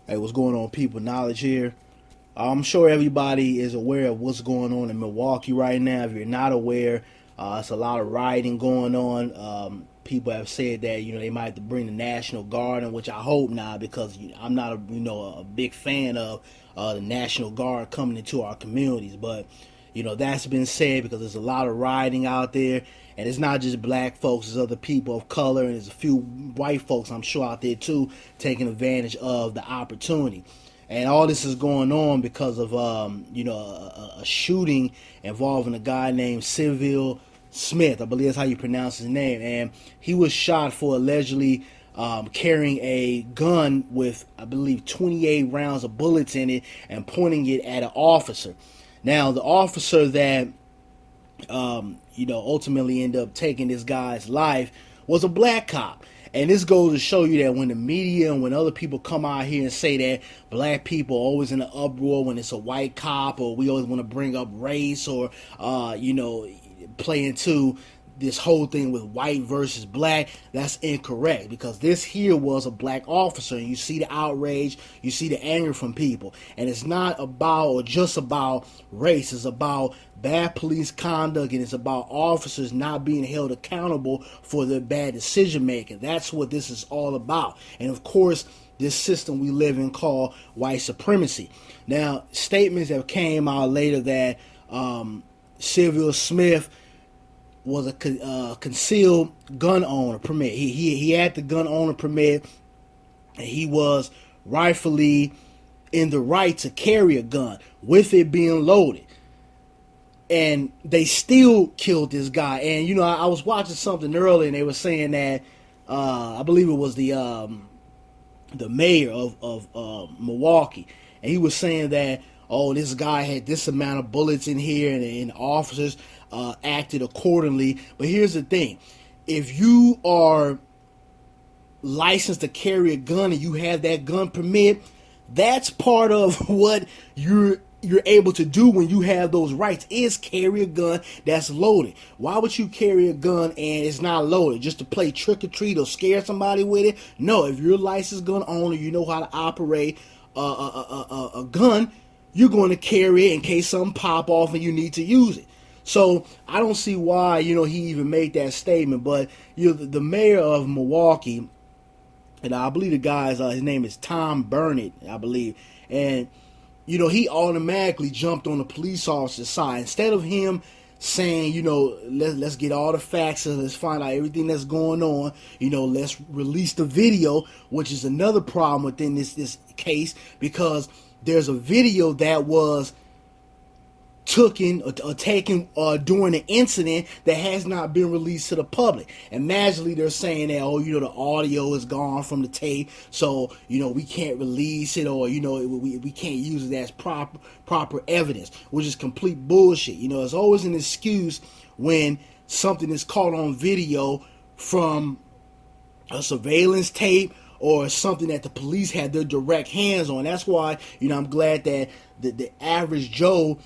Hey, what's going on, people? Knowledge here. I'm sure everybody is aware of what's going on in Milwaukee right now. If you're not aware, it's a lot of rioting going on. People have said that they might have to bring the National Guard in, which I hope not, because I'm not a big fan of the National Guard coming into our communities. But that's been said because there's a lot of rioting out there, and it's not just black folks; there's other people of color, and there's a few white folks I'm sure out there too taking advantage of the opportunity. And all this is going on because of a shooting involving a guy named Sylville Smith. I believe that's how you pronounce his name. And he was shot for allegedly carrying a gun with, I believe, 28 rounds of bullets in it and pointing it at an officer. Now, the officer that ultimately ended up taking this guy's life was a black cop. And this goes to show you that when the media and when other people come out here and say that black people are always in an uproar when it's a white cop, or we always want to bring up race, or play into this whole thing with white versus black, that's incorrect, because this here was a black officer, and you see the outrage, you see the anger from people, and it's not about or just about race. It's about bad police conduct, and it's about officers not being held accountable for their bad decision making. That's what this is all about. And of course, this system we live in called white supremacy. Now, statements that came out later that Sylville Smith was a concealed gun owner permit. He had the gun owner permit, and he was rightfully in the right to carry a gun with it being loaded. And they still killed this guy. And I was watching something earlier, and they were saying that I believe it was the mayor of Milwaukee, and he was saying that, oh, this guy had this amount of bullets in here, and officers acted accordingly. But here's the thing: if you are licensed to carry a gun and you have that gun permit, that's part of what you're able to do when you have those rights, is carry a gun that's loaded. Why would you carry a gun and it's not loaded just to play trick or treat or scare somebody with it? No, if you're a licensed gun owner, you know how to operate a gun, you're going to carry it in case something pop off and you need to use it. So I don't see why he even made that statement. But the mayor of Milwaukee, and I believe the guy's his name is Tom Burnett, I believe, and he automatically jumped on the police officer's side. Instead of him saying, let's get all the facts and let's find out everything that's going on, let's release the video, which is another problem within this case, because there's a video that was taken during the incident that has not been released to the public. And magically they're saying that, the audio is gone from the tape, so we can't release it, or we can't use it as proper evidence, which is complete bullshit. It's always an excuse when something is caught on video from a surveillance tape or something that the police had their direct hands on. That's why I'm glad that the average Joe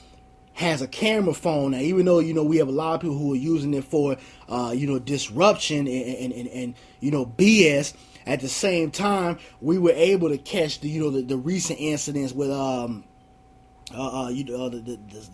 has a camera phone now, even though we have a lot of people who are using it for disruption and BS. At the same time, we were able to catch the recent incidents with the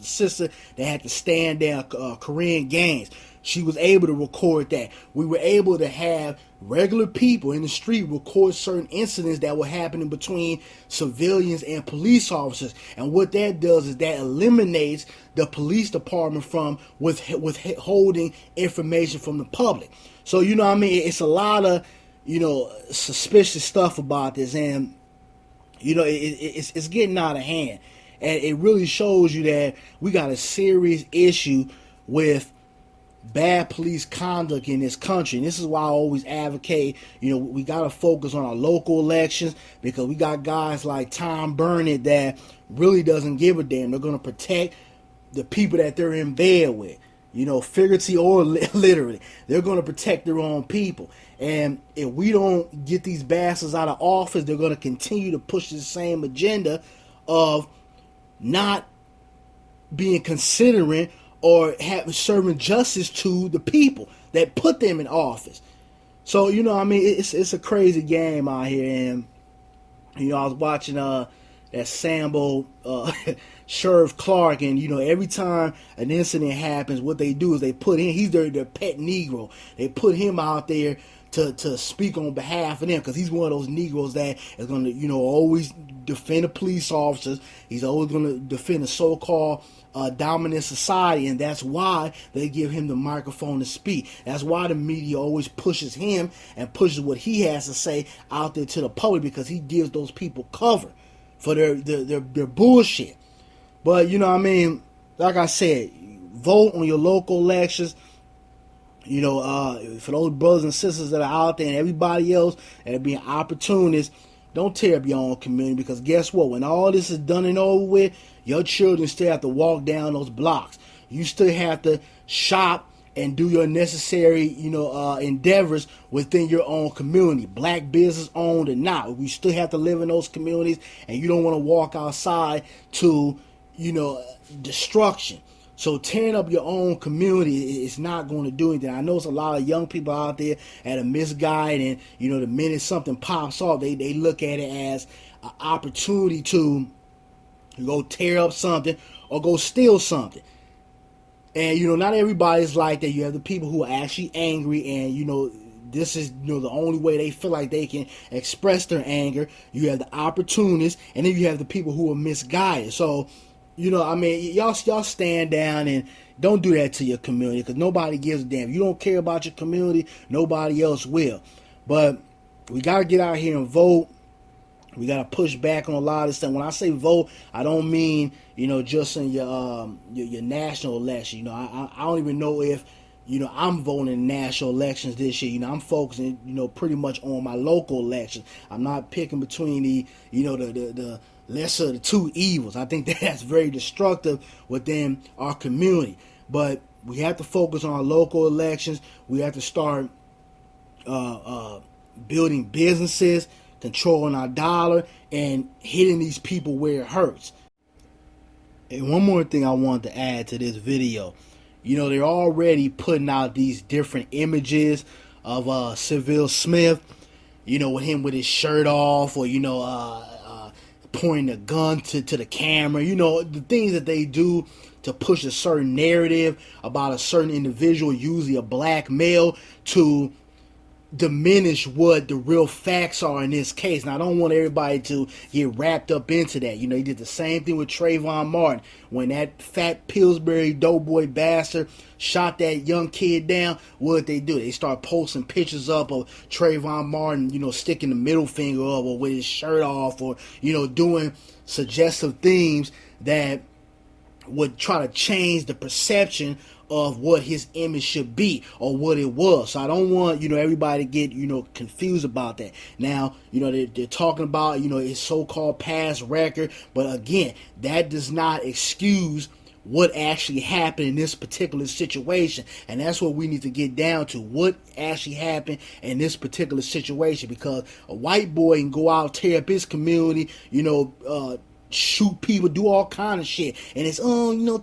sister that had to stand down Korean gangs. She was able to record that. We were able to have regular people in the street record certain incidents that were happening between civilians and police officers. And what that does is that eliminates the police department from withholding information from the public. So, it's a lot of, suspicious stuff about this. And, it's getting out of hand. And it really shows you that we got a serious issue with bad police conduct in this country. And this is why I always advocate, we got to focus on our local elections, because we got guys like Tom Burnett that really doesn't give a damn. They're going to protect the people that they're in bed with, figuratively or literally. They're going to protect their own people. And if we don't get these bastards out of office, they're going to continue to push the same agenda of not being considerate or serving justice to the people that put them in office. So, it's a crazy game out here. And I was watching that Sambo Sheriff Clark, and every time an incident happens, what they do is they put him. He's their pet Negro. They put him out there to speak on behalf of them, because he's one of those Negroes that is going to always defend the police officers. He's always going to defend the so-called dominant society, and that's why they give him the microphone to speak. That's why the media always pushes him and pushes what he has to say out there to the public, because he gives those people cover for their bullshit. But like I said, vote on your local elections. For those brothers and sisters that are out there and everybody else that are being opportunists, don't tear up your own community, because guess what? When all this is done and over with, your children still have to walk down those blocks. You still have to shop and do your necessary, endeavors within your own community, black business owned or not. We still have to live in those communities, and you don't want to walk outside to, destruction. So tearing up your own community is not going to do anything. I know it's a lot of young people out there that are misguided, and the minute something pops off, they look at it as an opportunity to go tear up something or go steal something. And not everybody's like that. You have the people who are actually angry, and this is the only way they feel like they can express their anger. You have the opportunists, and then you have the people who are misguided. So y'all stand down and don't do that to your community, because nobody gives a damn. If you don't care about your community, nobody else will. But we got to get out here and vote. We got to push back on a lot of this stuff. When I say vote, I don't mean, just in your national election. I don't even know if, I'm voting in national elections this year. I'm focusing, pretty much on my local elections. I'm not picking between the lesser of the two evils. I think that's very destructive within our community. But we have to focus on our local elections. We have to start building businesses, controlling our dollar, and hitting these people where it hurts. And one more thing I wanted to add to this video. They're already putting out these different images of Sylville Smith, with him with his shirt off, or, pointing a gun to the camera, the things that they do to push a certain narrative about a certain individual, usually a black male, to diminish what the real facts are in this case. And I don't want everybody to get wrapped up into that. He did the same thing with Trayvon Martin. When that fat Pillsbury doughboy bastard shot that young kid down, what did they do? They start posting pictures up of Trayvon Martin, sticking the middle finger up, or with his shirt off, or, doing suggestive things that would try to change the perception of what his image should be or what it was. So I don't want, everybody to get, confused about that. Now, they're talking about, his so-called past record. But again, that does not excuse what actually happened in this particular situation. And that's what we need to get down to. What actually happened in this particular situation. Because a white boy can go out, tear up his community, shoot people, do all kind of shit, and it's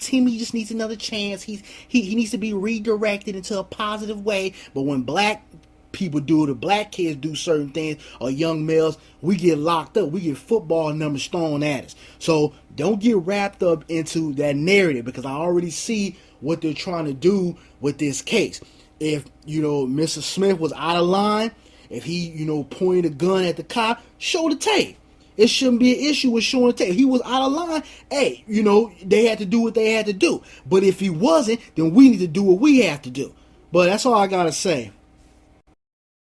Timmy just needs another chance. He needs to be redirected into a positive way. But when black people do, the black kids do certain things, or young males, we get locked up. We get football numbers thrown at us. So don't get wrapped up into that narrative, because I already see what they're trying to do with this case. If Mr. Smith was out of line, if he pointed a gun at the cop, show the tape. It shouldn't be an issue with showing the tape. If he was out of line, hey, they had to do what they had to do. But if he wasn't, then we need to do what we have to do. But that's all I got to say.